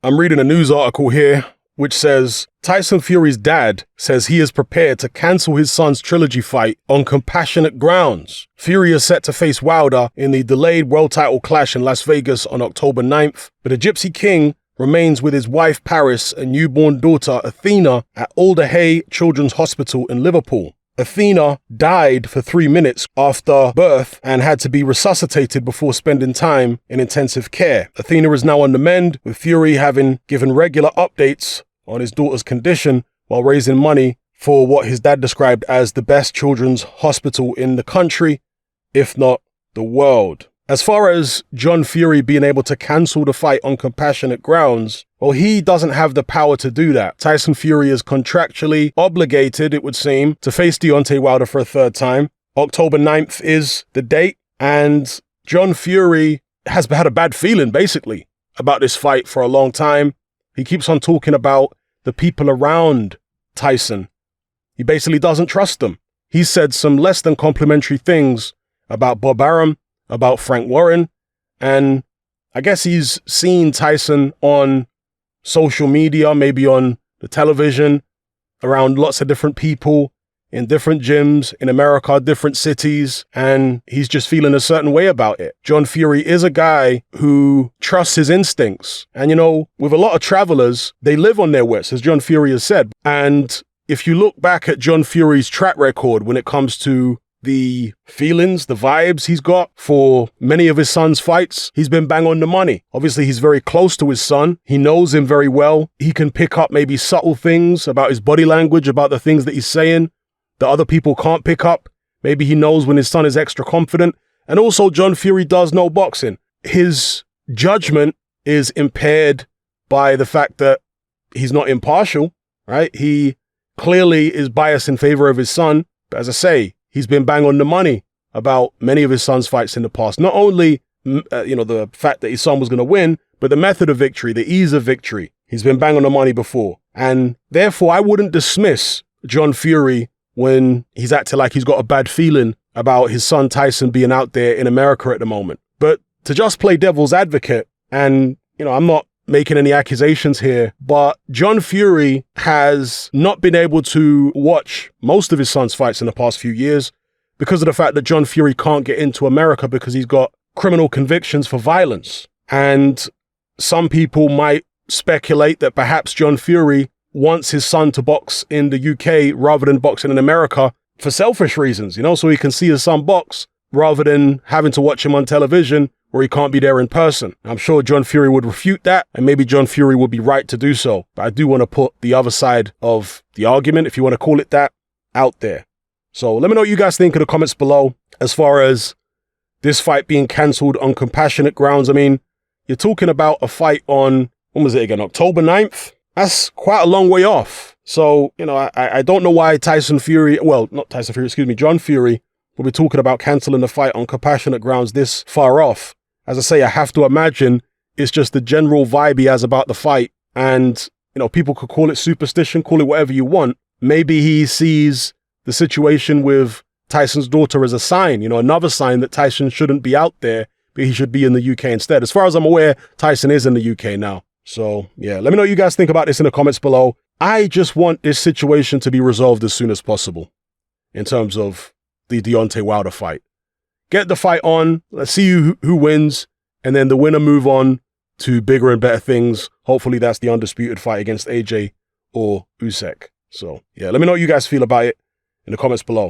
I'm reading a news article here which says Tyson Fury's dad says he is prepared to cancel his son's Trilogy fight on compassionate grounds. Fury is set to face Wilder in the delayed world title clash in Las Vegas on October 9th, but the Gypsy King remains with his wife Paris and newborn daughter Athena at Alder Hey Children's Hospital in Liverpool. Athena died for 3 minutes after birth and had to be resuscitated before spending time in intensive care. Athena is now on the mend, with Fury having given regular updates on his daughter's condition while raising money for what his dad described as the best children's hospital in the country, if not the world. As far as John Fury being able to cancel the fight on compassionate grounds, well, he doesn't have the power to do that. Tyson Fury is contractually obligated, it would seem, to face Deontay Wilder for a third time. October 9th is the date, and John Fury has had a bad feeling, basically, about this fight for a long time. He keeps on talking about the people around Tyson. He basically doesn't trust them. He said some less than complimentary things about Bob Arum, about Frank Warren, and I guess he's seen Tyson on social media, maybe on the television, around lots of different people, in different gyms, in America, different cities, and he's just feeling a certain way about it. John Fury is a guy who trusts his instincts. And you know, with a lot of travelers, they live on their wits, as John Fury has said. And if you look back at John Fury's track record when it comes to the feelings, the vibes he's got for many of his son's fights, he's been bang on the money. Obviously, he's very close to his son. He knows him very well. He can pick up maybe subtle things about his body language, about the things that he's saying that other people can't pick up. Maybe he knows when his son is extra confident. And also, John Fury does know boxing. His judgment is impaired by the fact that he's not impartial, right? He clearly is biased in favor of his son. But as I say, he's been bang on the money about many of his son's fights in the past. Not only, the fact that his son was going to win, but the method of victory, the ease of victory. He's been bang on the money before. And therefore, I wouldn't dismiss John Fury when he's acting like he's got a bad feeling about his son Tyson being out there in America at the moment. But to just play devil's advocate, and, I'm not making any accusations here, but John Fury has not been able to watch most of his son's fights in the past few years because of the fact that John Fury can't get into America because he's got criminal convictions for violence. And some people might speculate that perhaps John Fury wants his son to box in the UK rather than boxing in America for selfish reasons, so he can see his son box rather than having to watch him on television where he can't be there in person. I'm sure John Fury would refute that, and maybe John Fury would be right to do so. But I do want to put the other side of the argument, if you want to call it that, out there. So let me know what you guys think in the comments below as far as this fight being cancelled on compassionate grounds. I mean, you're talking about a fight on, when was it again, October 9th? That's quite a long way off. So, I don't know why John Fury will be talking about cancelling the fight on compassionate grounds this far off. As I say, I have to imagine it's just the general vibe he has about the fight. And, people could call it superstition, call it whatever you want. Maybe he sees the situation with Tyson's daughter as a sign, another sign that Tyson shouldn't be out there, but he should be in the UK instead. As far as I'm aware, Tyson is in the UK now. So, yeah, let me know what you guys think about this in the comments below. I just want this situation to be resolved as soon as possible in terms of the Deontay Wilder fight. Get the fight on. Let's see who wins, and then the winner move on to bigger and better things. Hopefully that's the undisputed fight against AJ or Usyk. So, yeah, let me know what you guys feel about it in the comments below.